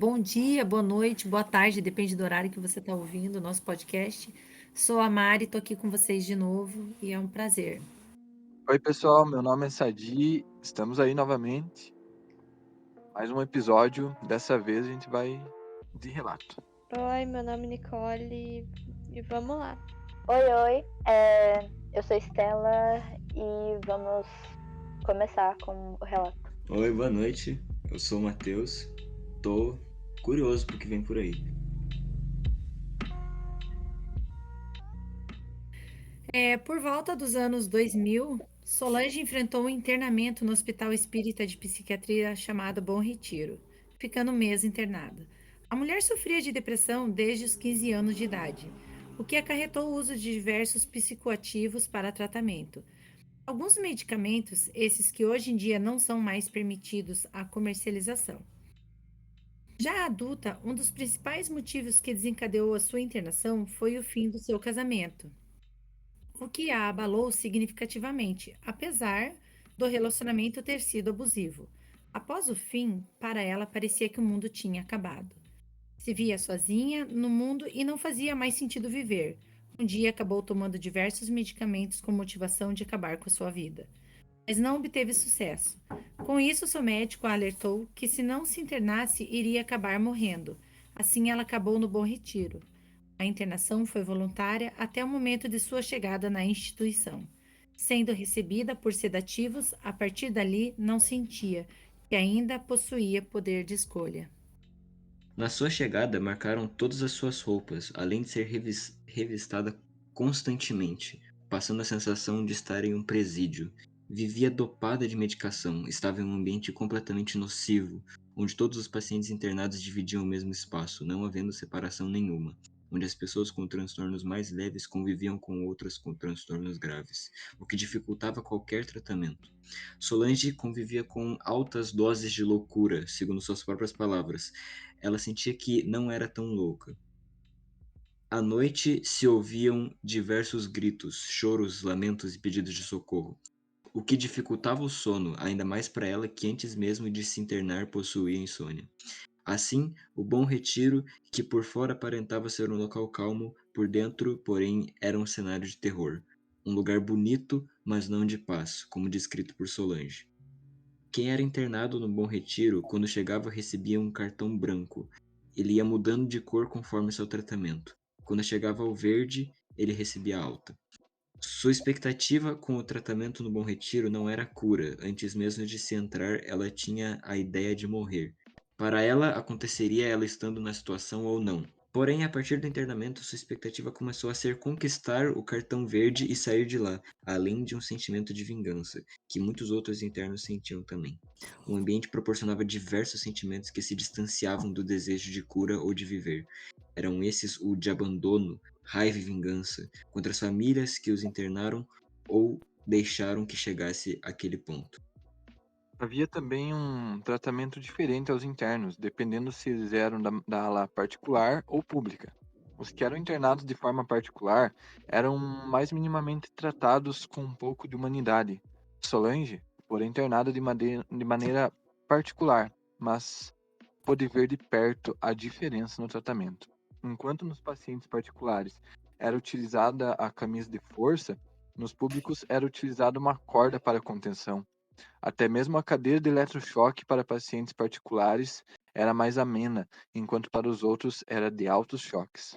Bom dia, boa noite, boa tarde, depende do horário que você está ouvindo o nosso podcast. Sou a Mari, estou aqui com vocês de novo e é um prazer. Oi, pessoal, meu nome é Sadi, estamos aí novamente. Mais um episódio, dessa vez a gente vai de relato. Oi, meu nome é Nicole e vamos lá. Oi, eu sou Estela e vamos começar com o relato. Oi, boa noite. Eu sou o Matheus. Tô curioso pro que vem por aí. Por volta dos anos 2000, Solange enfrentou um internamento no Hospital Espírita de Psiquiatria chamado Bom Retiro, ficando um mês internada. A mulher sofria de depressão desde os 15 anos de idade, o que acarretou o uso de diversos psicoativos para tratamento. Alguns medicamentos, esses que hoje em dia não são mais permitidos à comercialização. Já adulta, um dos principais motivos que desencadeou a sua internação foi o fim do seu casamento, o que a abalou significativamente, apesar do relacionamento ter sido abusivo. Após o fim, para ela parecia que o mundo tinha acabado. Se via sozinha no mundo e não fazia mais sentido viver. Um dia acabou tomando diversos medicamentos com motivação de acabar com a sua vida, mas não obteve sucesso. Com isso, seu médico a alertou que se não se internasse, iria acabar morrendo. Assim, ela acabou no Bom Retiro. A internação foi voluntária até o momento de sua chegada na instituição. Sendo recebida por sedativos, a partir dali não sentia que ainda possuía poder de escolha. Na sua chegada, marcaram todas as suas roupas, além de ser revistada constantemente, passando a sensação de estar em um presídio. Vivia dopada de medicação, estava em um ambiente completamente nocivo, onde todos os pacientes internados dividiam o mesmo espaço, não havendo separação nenhuma, onde as pessoas com transtornos mais leves conviviam com outras com transtornos graves, o que dificultava qualquer tratamento. Solange convivia com altas doses de loucura, segundo suas próprias palavras. Ela sentia que não era tão louca. À noite se ouviam diversos gritos, choros, lamentos e pedidos de socorro, o que dificultava o sono, ainda mais para ela que antes mesmo de se internar possuía insônia. Assim, o Bom Retiro, que por fora aparentava ser um local calmo, por dentro, porém, era um cenário de terror. Um lugar bonito, mas não de paz, como descrito por Solange. Quem era internado no Bom Retiro, quando chegava recebia um cartão branco. Ele ia mudando de cor conforme seu tratamento. Quando chegava ao verde, ele recebia alta. Sua expectativa com o tratamento no Bom Retiro não era a cura. Antes mesmo de se entrar, ela tinha a ideia de morrer. Para ela, aconteceria ela estando na situação ou não. Porém, a partir do internamento, sua expectativa começou a ser conquistar o cartão verde e sair de lá, além de um sentimento de vingança, que muitos outros internos sentiam também. O ambiente proporcionava diversos sentimentos que se distanciavam do desejo de cura ou de viver. Eram esses o de abandono, raiva e vingança contra as famílias que os internaram ou deixaram que chegasse àquele ponto. Havia também um tratamento diferente aos internos, dependendo se eles eram da ala particular ou pública. Os que eram internados de forma particular eram mais minimamente tratados com um pouco de humanidade. Solange foi internada de maneira particular, mas pôde ver de perto a diferença no tratamento. Enquanto nos pacientes particulares era utilizada a camisa de força, nos públicos era utilizada uma corda para contenção. Até mesmo a cadeira de eletrochoque para pacientes particulares era mais amena, enquanto para os outros era de altos choques.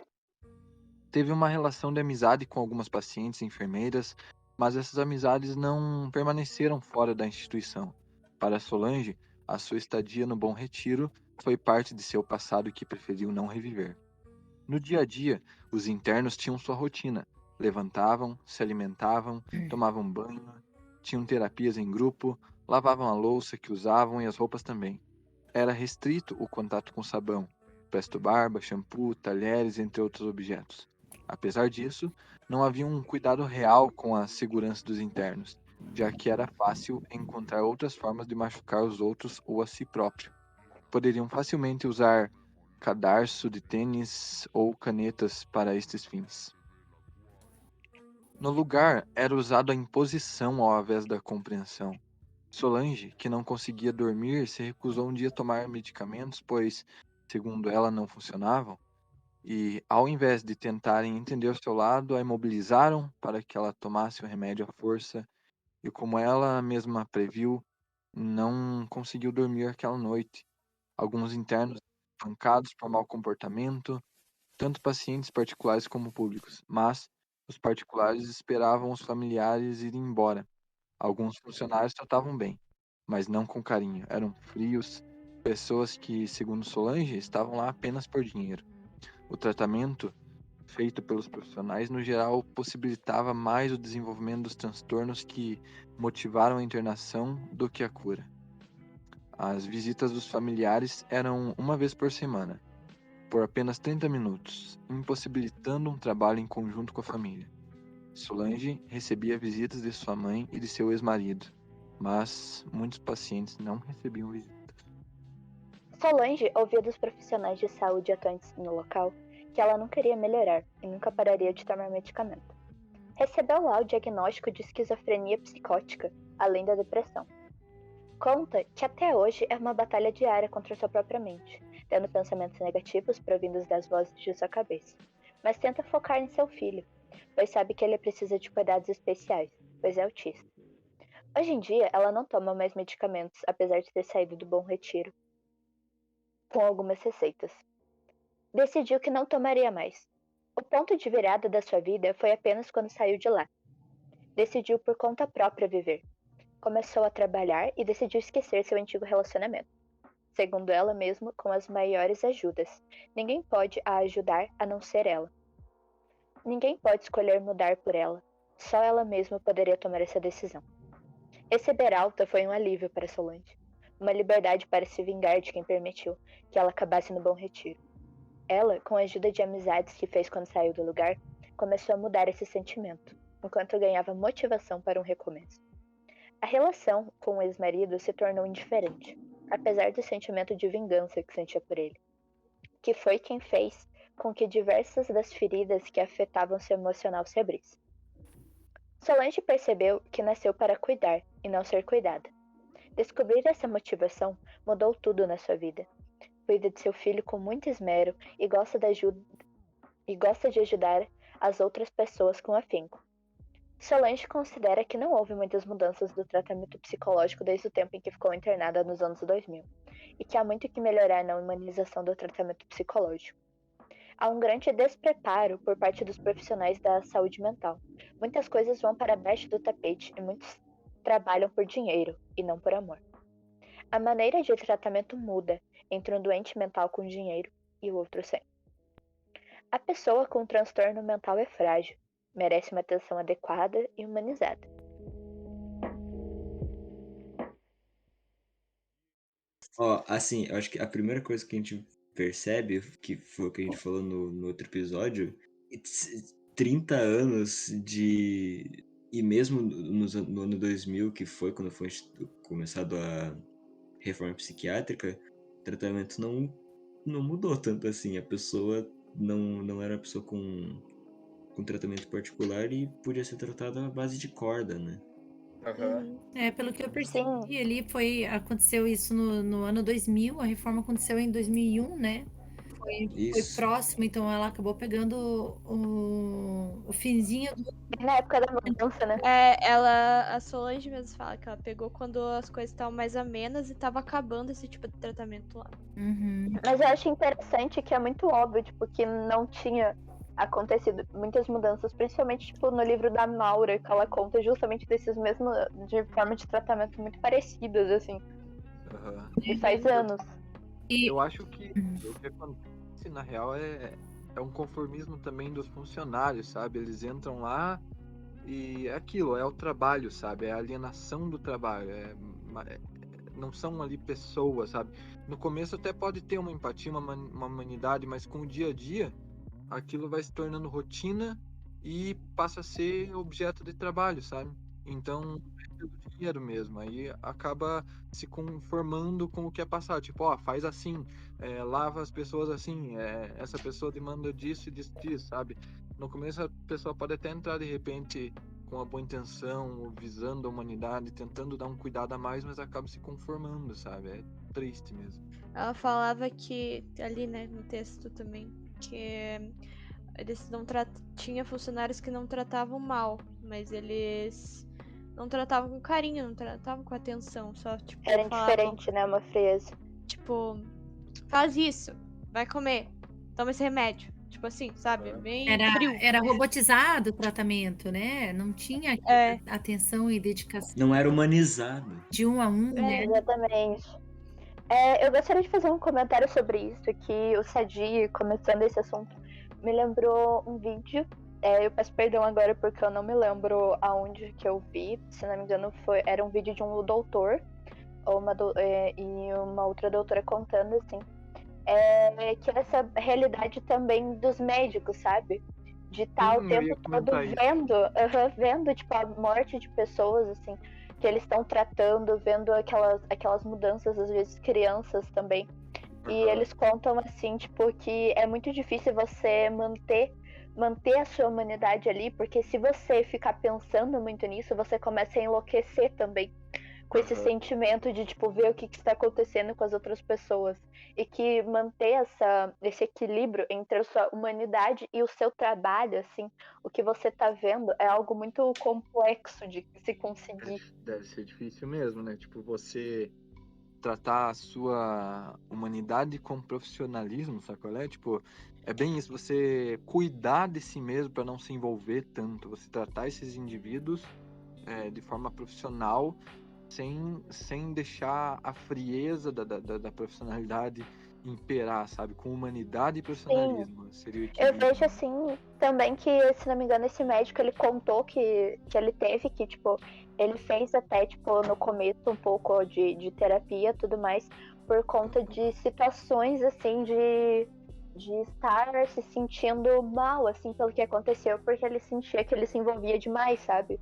Teve uma relação de amizade com algumas pacientes e enfermeiras, mas essas amizades não permaneceram fora da instituição. Para Solange, a sua estadia no Bom Retiro foi parte de seu passado que preferiu não reviver. No dia a dia, os internos tinham sua rotina. Levantavam, se alimentavam, tomavam banho, tinham terapias em grupo, lavavam a louça que usavam e as roupas também. Era restrito o contato com sabão, presto barba, shampoo, talheres, entre outros objetos. Apesar disso, não havia um cuidado real com a segurança dos internos, já que era fácil encontrar outras formas de machucar os outros ou a si próprio. Poderiam facilmente usar cadarço de tênis ou canetas para estes fins. No lugar, era usado a imposição ao invés da compreensão. Solange, que não conseguia dormir, se recusou um dia a tomar medicamentos, pois segundo ela, não funcionavam, e ao invés de tentarem entender o seu lado, a imobilizaram para que ela tomasse o remédio à força, e como ela mesma previu, não conseguiu dormir aquela noite. Alguns internos pancados por mau comportamento, tanto pacientes particulares como públicos, mas os particulares esperavam os familiares irem embora. Alguns funcionários tratavam bem, mas não com carinho. Eram frios, pessoas que, segundo Solange, estavam lá apenas por dinheiro. O tratamento feito pelos profissionais, no geral, possibilitava mais o desenvolvimento dos transtornos que motivaram a internação do que a cura. As visitas dos familiares eram uma vez por semana, por apenas 30 minutos, impossibilitando um trabalho em conjunto com a família. Solange recebia visitas de sua mãe e de seu ex-marido, mas muitos pacientes não recebiam visitas. Solange ouvia dos profissionais de saúde atuantes no local que ela não queria melhorar e nunca pararia de tomar medicamento. Recebeu lá o diagnóstico de esquizofrenia psicótica, além da depressão. Conta que até hoje é uma batalha diária contra sua própria mente, tendo pensamentos negativos provindos das vozes de sua cabeça, mas tenta focar em seu filho, pois sabe que ele precisa de cuidados especiais, pois é autista. Hoje em dia, ela não toma mais medicamentos, apesar de ter saído do Bom Retiro, com algumas receitas. Decidiu que não tomaria mais. O ponto de virada da sua vida foi apenas quando saiu de lá. Decidiu por conta própria viver. Começou a trabalhar e decidiu esquecer seu antigo relacionamento. Segundo ela mesma, com as maiores ajudas. Ninguém pode a ajudar a não ser ela. Ninguém pode escolher mudar por ela. Só ela mesma poderia tomar essa decisão. Receber alta foi um alívio para Solange. Uma liberdade para se vingar de quem permitiu que ela acabasse no Bom Retiro. Ela, com a ajuda de amizades que fez quando saiu do lugar, começou a mudar esse sentimento, enquanto ganhava motivação para um recomeço. A relação com o ex-marido se tornou indiferente, apesar do sentimento de vingança que sentia por ele, que foi quem fez com que diversas das feridas que afetavam seu emocional se abrissem. Solange percebeu que nasceu para cuidar e não ser cuidada. Descobrir essa motivação mudou tudo na sua vida. Cuida de seu filho com muito esmero e gosta de ajudar as outras pessoas com afinco. Solange considera que não houve muitas mudanças do tratamento psicológico desde o tempo em que ficou internada nos anos 2000, e que há muito que melhorar na humanização do tratamento psicológico. Há um grande despreparo por parte dos profissionais da saúde mental. Muitas coisas vão para baixo do tapete e muitos trabalham por dinheiro e não por amor. A maneira de tratamento muda entre um doente mental com dinheiro e o outro sem. A pessoa com transtorno mental é frágil, merece uma atenção adequada e humanizada. Ó, assim, eu acho que a primeira coisa que a gente percebe, que foi o que a gente falou no outro episódio, 30 anos de... E mesmo no ano 2000, que foi quando foi começado a reforma psiquiátrica, o tratamento não mudou tanto assim. A pessoa não era uma pessoa com tratamento particular e podia ser tratada à base de corda, né? Pelo que eu percebi Sim, ali, aconteceu isso no ano 2000, a reforma aconteceu em 2001, né? Foi Isso. próximo, então ela acabou pegando o finzinho bem na época da mudança, né? A Solange mesmo fala que ela pegou quando as coisas estavam mais amenas e tava acabando esse tipo de tratamento lá. Uhum. Mas eu acho interessante que é muito óbvio, tipo, que não tinha acontecido muitas mudanças, principalmente, tipo, no livro da Maura, que ela conta justamente desses mesmos, de forma de tratamento muito parecidas, assim, e faz anos. E Eu acho que o que acontece, na real, é um conformismo também dos funcionários, sabe? Eles entram lá e é aquilo, é o trabalho, sabe? É a alienação do trabalho. Não são ali pessoas, sabe? No começo até pode ter uma empatia, uma humanidade, mas com o dia a dia, aquilo vai se tornando rotina e passa a ser objeto de trabalho, sabe? Então, é pelo dinheiro mesmo. Aí acaba se conformando com o que é passado. Tipo, ó, faz assim, lava as pessoas assim, essa pessoa demanda disso e disso, sabe? No começo a pessoa pode até entrar de repente com a boa intenção, visando a humanidade, tentando dar um cuidado a mais, mas acaba se conformando, sabe? É triste mesmo. Ela falava que, ali, né, no texto também, que eles não tinha funcionários que não tratavam mal, mas eles não tratavam com carinho, não tratavam com atenção, só, tipo, Era falavam, indiferente, né? Uma frieza. tipo, faz isso, vai comer, toma esse remédio. Tipo assim, sabe? Bem frio. Era robotizado o tratamento, né? Não tinha É. atenção e dedicação Não era humanizado. de um a um, né? Exatamente. Eu gostaria de fazer um comentário sobre isso, que o Sadi, começando esse assunto, me lembrou um vídeo. Eu peço perdão agora porque eu não me lembro aonde que eu vi. Se não me engano, era um vídeo de um doutor e uma outra doutora contando, assim, que essa realidade também dos médicos, sabe? De estar o tempo todo vendo, tipo, a morte de pessoas, assim, que eles estão tratando, vendo aquelas mudanças, às vezes crianças também. E eles contam, assim, tipo, que é muito difícil você manter a sua humanidade ali, porque se você ficar pensando muito nisso, você começa a enlouquecer também com esse sentimento de, tipo, ver o que está acontecendo com as outras pessoas. E que manter esse equilíbrio entre a sua humanidade e o seu trabalho, assim, o que você tá vendo é algo muito complexo de se conseguir. Deve ser difícil mesmo, né? Tipo, você tratar a sua humanidade com profissionalismo, sabe qual é? Tipo, é bem isso, você cuidar de si mesmo para não se envolver tanto, você tratar esses indivíduos de forma profissional, sem deixar a frieza da profissionalidade imperar, sabe? Com humanidade e profissionalismo. Seria o Eu equilíbrio. vejo, assim, também que, se não me engano, esse médico, ele contou que ele teve que, tipo, ele fez até, tipo, no começo um pouco de terapia e tudo mais, por conta de situações, assim, de estar se sentindo mal, assim, pelo que aconteceu, porque ele sentia que ele se envolvia demais, sabe?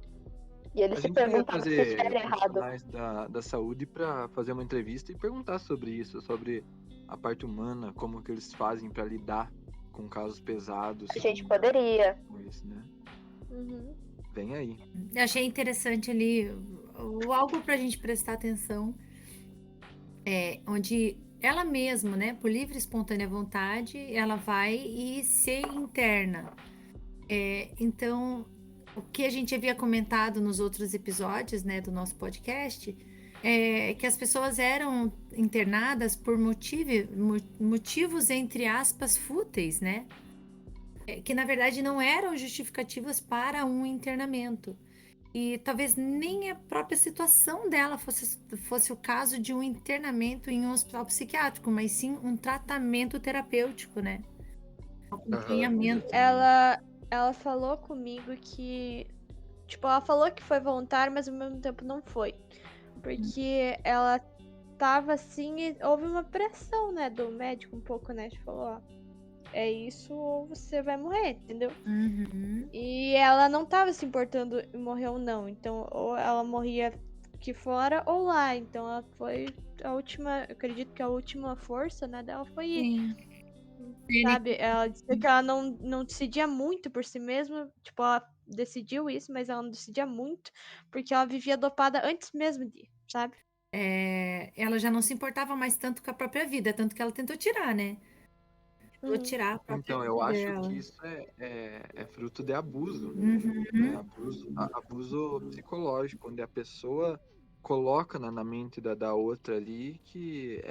E ele A se gente ia perguntava se isso trazer era errado. profissionais da saúde para fazer uma entrevista e perguntar sobre isso, sobre a parte humana, como que eles fazem para lidar com casos pesados. A gente poderia. Com isso, né? Uhum. Vem aí. Eu achei interessante ali algo para a gente prestar atenção, onde ela mesma, né, por livre e espontânea vontade, ela vai e se interna. Então, o que a gente havia comentado nos outros episódios, né, do nosso podcast, é que as pessoas eram internadas por motivos, entre aspas, fúteis, né? Que na verdade não eram justificativas para um internamento. E talvez nem a própria situação dela fosse o caso de um internamento em um hospital psiquiátrico, mas sim um tratamento terapêutico, né? Acompanhamento. Ela falou comigo que, tipo, ela falou que foi voluntário, mas ao mesmo tempo não foi. Porque ela tava assim e houve uma pressão, né, do médico um pouco, né? Tipo, falou, ó, é isso ou você vai morrer, entendeu? Uhum. E ela não tava se importando em morrer ou não. Então, ou ela morria aqui fora ou lá. Então, ela foi a última, eu acredito que a última força, né, dela foi ir. Sim. Sabe? Ela disse que ela não decidia muito por si mesma. Tipo, ela decidiu isso, mas ela não decidia muito. Porque ela vivia dopada antes mesmo de ir, sabe? Ela já não se importava mais tanto com a própria vida, tanto que ela tentou tirar, né? Tentou Uhum. tirar a própria Então, eu vida acho dela. que isso é fruto de abuso, Uhum. né? Abuso psicológico, onde a pessoa coloca na mente da outra ali que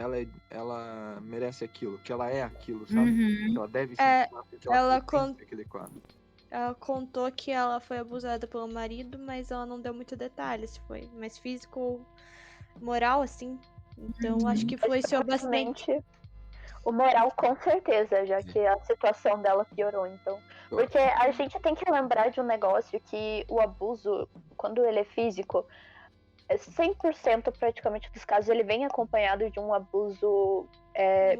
ela merece aquilo, que ela é aquilo, sabe? Uhum. Que ela deve se É, porque ela pertence àquele quadro. Ela contou que ela foi abusada pelo marido, mas ela não deu muito detalhe se foi mais físico ou moral, assim. Então, acho que influenciou bastante. Provavelmente o moral, com certeza, já que a situação dela piorou, então. Porque a gente tem que lembrar de um negócio que o abuso, quando ele é físico, 100% praticamente dos casos, ele vem acompanhado de um abuso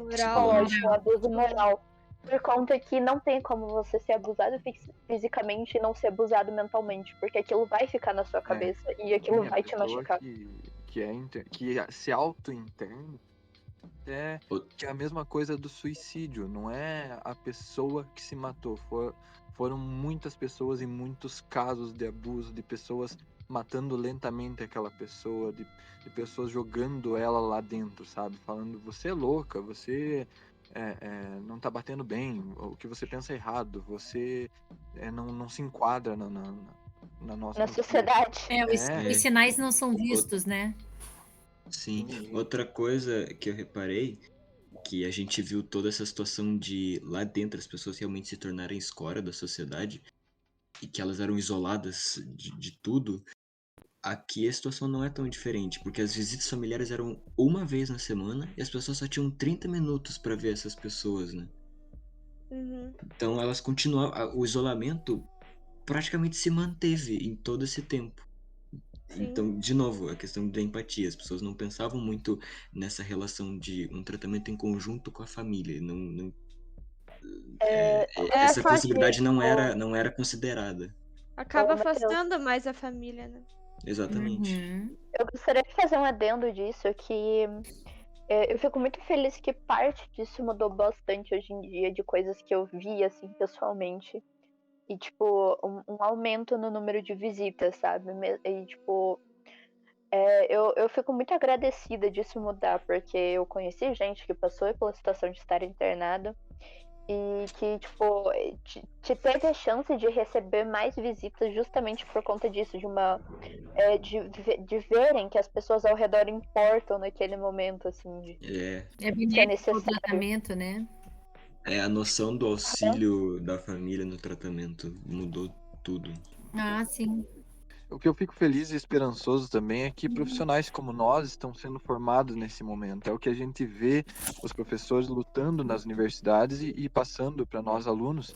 psicológico, um abuso moral. Por conta que não tem como você ser abusado fisicamente e não ser abusado mentalmente, porque aquilo vai ficar na sua cabeça e aquilo vai te machucar. Que se auto-interna que é a mesma coisa do suicídio, não é a pessoa que se matou, foram muitas pessoas e muitos casos de abuso, de pessoas matando lentamente aquela pessoa, de pessoas jogando ela lá dentro, sabe? Falando, você é louca, você não tá batendo bem, o que você pensa é errado, você não se enquadra na nossa... Na sociedade. Os É, sinais não são o- vistos, né? sim. Sim. Outra coisa que eu reparei, que a gente viu toda essa situação de lá dentro as pessoas realmente se tornarem escória da sociedade e que elas eram isoladas de tudo. Aqui a situação não é tão diferente, porque as visitas familiares eram uma vez na semana e as pessoas só tinham 30 minutos para ver essas pessoas, né? Uhum. Então elas continuavam, o isolamento praticamente se manteve em todo esse tempo. Sim. Então, de novo, a questão da empatia, as pessoas não pensavam muito nessa relação de um tratamento em conjunto com a família, essa Só possibilidade tipo, não era considerada. acaba Matheus, afastando mais a família, né? Exatamente. Uhum. eu gostaria de fazer um adendo disso, que eu fico muito feliz que parte disso mudou bastante hoje em dia, de coisas que eu vi, assim, pessoalmente. E, tipo, um aumento no número de visitas, sabe? E, tipo, eu fico muito agradecida disso mudar, porque eu conheci gente que passou pela situação de estar internada e que, tipo, te teve a chance de receber mais visitas justamente por conta disso, de verem que as pessoas ao redor importam naquele momento, assim, de É, É ser benéfico o necessário. tratamento, né? a noção do auxílio da família no tratamento mudou tudo. Ah, sim. O que eu fico feliz e esperançoso também é que profissionais como nós estão sendo formados nesse momento. É o que a gente vê os professores lutando nas universidades e passando para nós alunos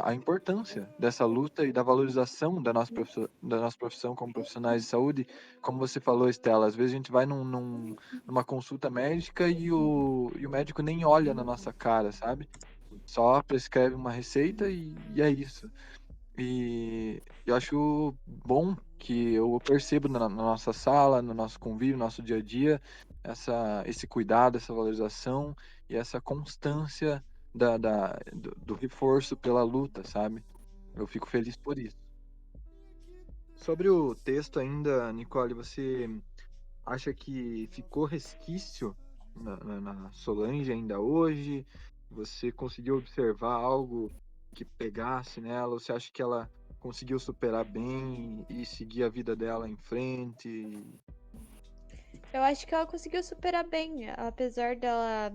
a importância dessa luta e da valorização da nossa profissão como profissionais de saúde. Como você falou, Estela, às vezes a gente vai numa consulta médica e o médico nem olha na nossa cara, sabe? Só prescreve uma receita e é isso. E eu acho bom que eu percebo na nossa sala, no nosso convívio, no nosso dia a dia, esse cuidado, essa valorização e essa constância do reforço pela luta, sabe? Eu fico feliz por isso. Sobre o texto ainda, Nicole, você acha que ficou resquício na Solange ainda hoje? Você conseguiu observar algo que pegasse nela? Ou você acha que ela conseguiu superar bem e seguir a vida dela em frente? Eu acho que ela conseguiu superar bem, apesar dela.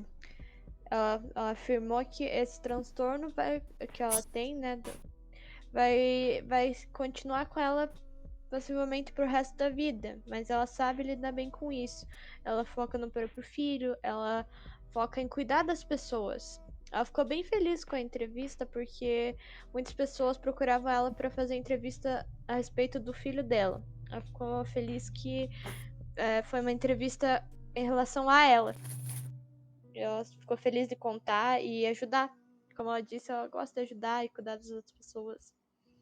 Ela afirmou que esse transtorno que ela tem, né? Vai continuar com ela possivelmente pro resto da vida, mas ela sabe lidar bem com isso. Ela foca no próprio filho, ela foca em cuidar das pessoas. Ela ficou bem feliz com a entrevista porque muitas pessoas procuravam ela para fazer entrevista a respeito do filho dela. Ela ficou feliz que foi uma entrevista em relação a ela. Ela ficou feliz de contar e ajudar. Como ela disse, ela gosta de ajudar e cuidar das outras pessoas.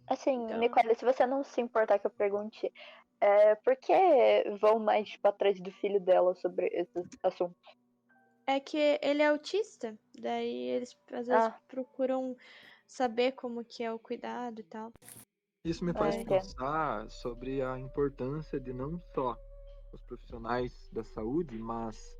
Assim, Então, Nicole, se você não se importar que eu pergunte, por que vão mais tipo, atrás do filho dela sobre esses assuntos? é que ele é autista, daí eles às vezes Ah, procuram saber como que é o cuidado e tal. Isso me faz É, entendo. pensar sobre a importância de não só os profissionais da saúde, mas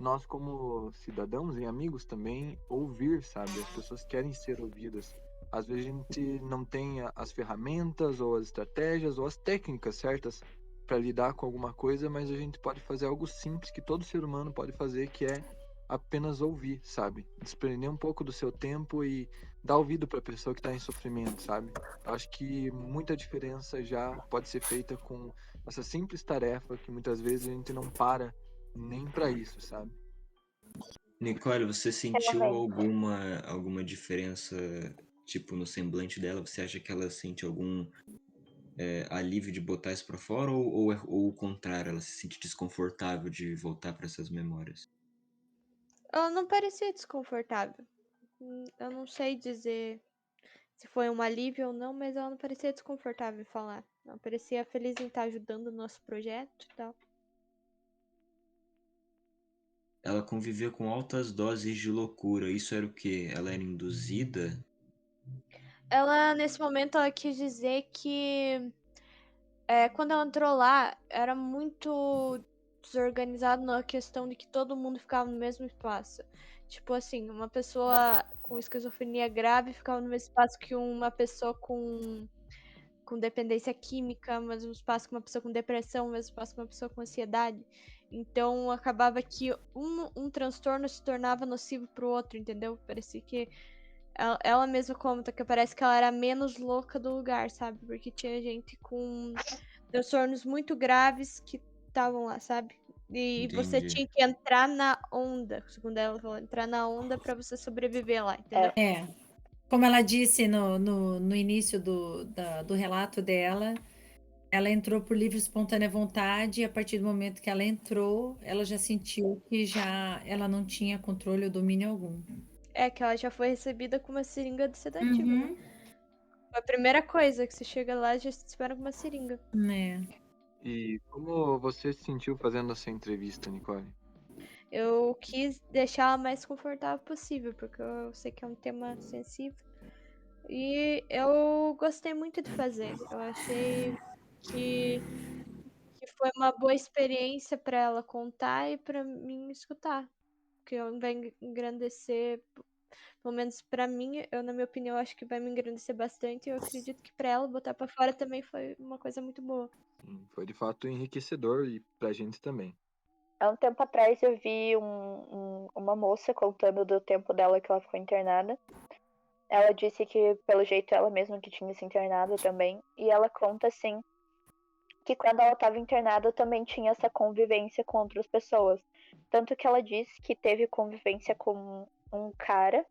nós como cidadãos e amigos também ouvir, sabe? As pessoas querem ser ouvidas. Às vezes a gente não tem as ferramentas ou as estratégias ou as técnicas certas para lidar com alguma coisa, mas a gente pode fazer algo simples que todo ser humano pode fazer, que é apenas ouvir, sabe? Desprender um pouco do seu tempo e dar ouvido para a pessoa que está em sofrimento, sabe? Eu acho que muita diferença já pode ser feita com essa simples tarefa que muitas vezes a gente não para nem para isso, sabe? Nicole, você sentiu Realmente. alguma diferença, tipo, no semblante dela? Você acha que ela sente algum alívio de botar isso pra fora ou o contrário, ela se sente desconfortável de voltar pra essas memórias? ela não parecia desconfortável. Eu não sei dizer se foi um alívio ou não, mas ela não parecia desconfortável em falar. Ela parecia feliz em estar ajudando o nosso projeto e tal. Ela convivia com altas doses de loucura. Isso era o quê? Ela era induzida? Ela, nesse momento, ela quis dizer que quando ela entrou lá, era muito desorganizado na questão de que todo mundo ficava no mesmo espaço. Tipo assim, uma pessoa com esquizofrenia grave ficava no mesmo espaço que uma pessoa com dependência química, mesmo espaço que uma pessoa com depressão, mesmo espaço que uma pessoa com ansiedade. Então acabava que um transtorno se tornava nocivo pro outro, entendeu? Parecia que ela mesma conta que parece que ela era a menos louca do lugar, sabe? Porque tinha gente com transtornos muito graves que estavam lá, sabe? E você Entendi. tinha que entrar na onda, segundo ela falou, entrar na onda pra você sobreviver lá, entendeu? É, como ela disse no início do relato dela, ela entrou por livre e espontânea vontade, e a partir do momento que ela entrou, ela já sentiu que ela não tinha controle ou domínio algum. É que ela já foi recebida com uma seringa de sedativo, né? Uhum. A primeira coisa que você chega lá, já te espera com uma seringa. É. E como você se sentiu fazendo essa entrevista, Nicole? Eu quis deixar ela mais confortável possível, porque eu sei que é um tema sensível. E eu gostei muito de fazer. Eu achei que, que foi uma boa experiência para ela contar e para mim escutar. Que vai engrandecer, pelo menos para mim, eu na minha opinião acho que vai me engrandecer bastante. E eu acredito que para ela botar para fora também foi uma coisa muito boa. Foi de fato enriquecedor e pra gente também. Há um tempo atrás eu vi uma moça contando do tempo dela que ela ficou internada. Ela disse que, pelo jeito, ela mesma que tinha se internado também. E ela conta, assim, que quando ela estava internada também tinha essa convivência com outras pessoas. Tanto que ela disse que teve convivência com um cara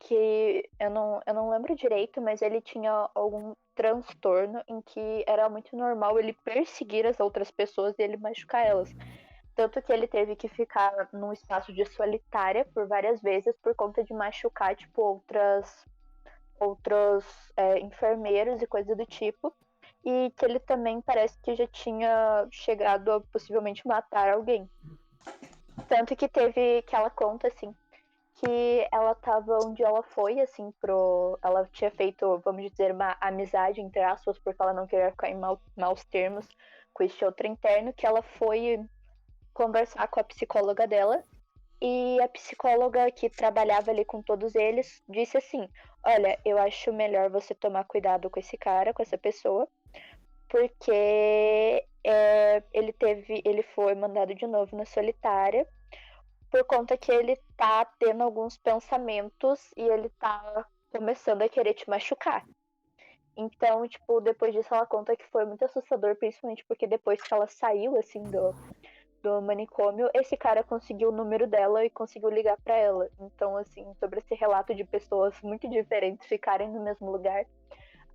que eu não lembro direito, mas ele tinha algum transtorno em que era muito normal ele perseguir as outras pessoas e ele machucar elas. Tanto que ele teve que ficar num espaço de solitária por várias vezes por conta de machucar, tipo, outros enfermeiros e coisa do tipo. E que ele também parece que já tinha chegado a possivelmente matar alguém. Tanto que teve que ela conta, assim, que ela tava onde ela foi, assim, ela tinha feito, vamos dizer, uma amizade, entre aspas, porque ela não queria ficar em maus termos com este outro interno, que ela foi conversar com a psicóloga dela. E a psicóloga que trabalhava ali com todos eles disse assim: olha, eu acho melhor você tomar cuidado com esse cara, com essa pessoa, porque ele foi mandado de novo na solitária por conta que ele tá tendo alguns pensamentos e ele tá começando a querer te machucar. Então, tipo, depois disso ela conta que foi muito assustador, principalmente porque depois que ela saiu, assim, do manicômio, esse cara conseguiu o número dela e conseguiu ligar para ela. Então, assim, sobre esse relato de pessoas muito diferentes ficarem no mesmo lugar,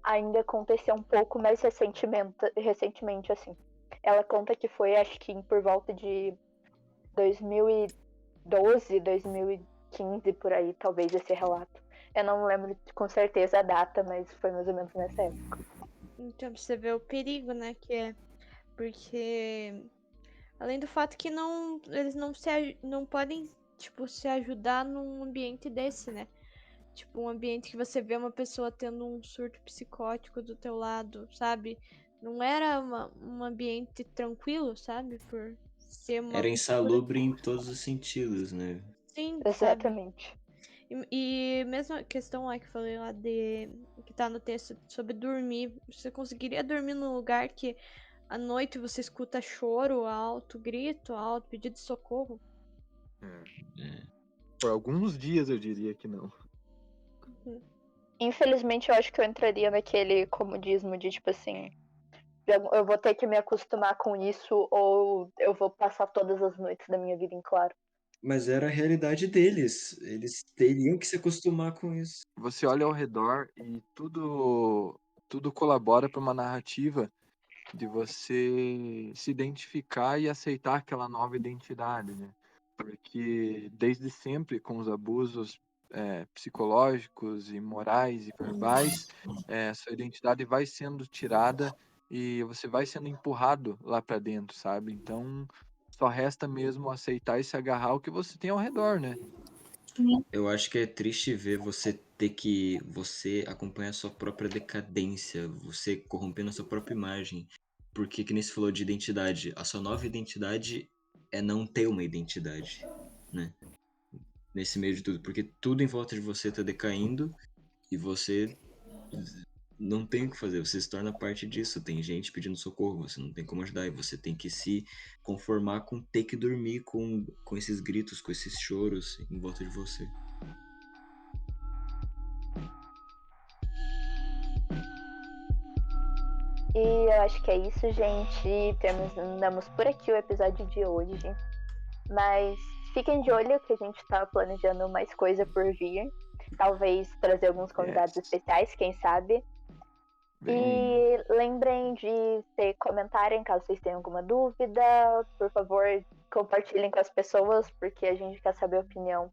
ainda aconteceu um pouco mais recentemente, assim. Ela conta que foi, acho que por volta de 2012, 2015, por aí, talvez, esse relato. Eu não lembro com certeza a data, mas foi mais ou menos nessa época. Então, pra você ver o perigo, né, que é. Porque além do fato que eles não podem, tipo, se ajudar num ambiente desse, né? Tipo, um ambiente que você vê uma pessoa tendo um surto psicótico do teu lado, sabe? Não era um ambiente tranquilo, sabe? Por ser uma Era cultura. insalubre em todos os sentidos, né? Sim, sabe? Exatamente. E mesmo a questão lá que eu falei lá que tá no texto sobre dormir. Você conseguiria dormir num lugar que à noite você escuta choro alto, grito alto, pedido de socorro? É. Por alguns dias eu diria que não. Infelizmente, eu acho que eu entraria naquele comodismo de, tipo assim, eu vou ter que me acostumar com isso ou eu vou passar todas as noites da minha vida em claro. Mas era a realidade deles. Eles teriam que se acostumar com isso. Você olha ao redor e tudo colabora para uma narrativa de você se identificar e aceitar aquela nova identidade, né? Porque desde sempre, com os abusos psicológicos e morais e verbais, sua identidade vai sendo tirada e você vai sendo empurrado lá para dentro, sabe? Então, só resta mesmo aceitar e se agarrar ao que você tem ao redor, né? Eu acho que é triste ver você acompanhar a sua própria decadência, você corrompendo a sua própria imagem. Porque, que nem você falou de identidade, a sua nova identidade é não ter uma identidade, né? Nesse meio de tudo. Porque tudo em volta de você tá decaindo e você não tem o que fazer, você se torna parte disso. Tem gente pedindo socorro, você não tem como ajudar, e você tem que se conformar com ter que dormir com esses gritos, com esses choros em volta de você. E eu acho que é isso, gente. Terminamos por aqui o episódio de hoje. Mas fiquem de olho que a gente tá planejando mais coisa por vir. Talvez trazer alguns convidados Yes. especiais, quem sabe. Bem, E lembrem de comentarem caso vocês tenham alguma dúvida. Por favor, compartilhem com as pessoas, porque a gente quer saber a opinião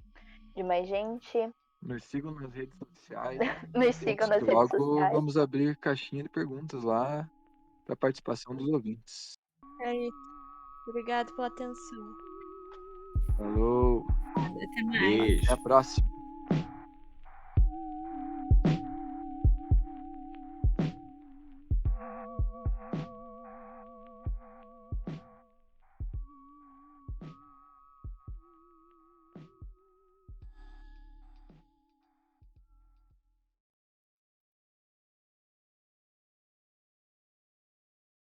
de mais gente. nos sigam nas redes sociais. Nos sigam nas Que redes logo sociais. vamos abrir caixinha de perguntas lá para participação dos ouvintes. É isso. Obrigado pela atenção. Falou, Até mais. Beijo. até a próxima.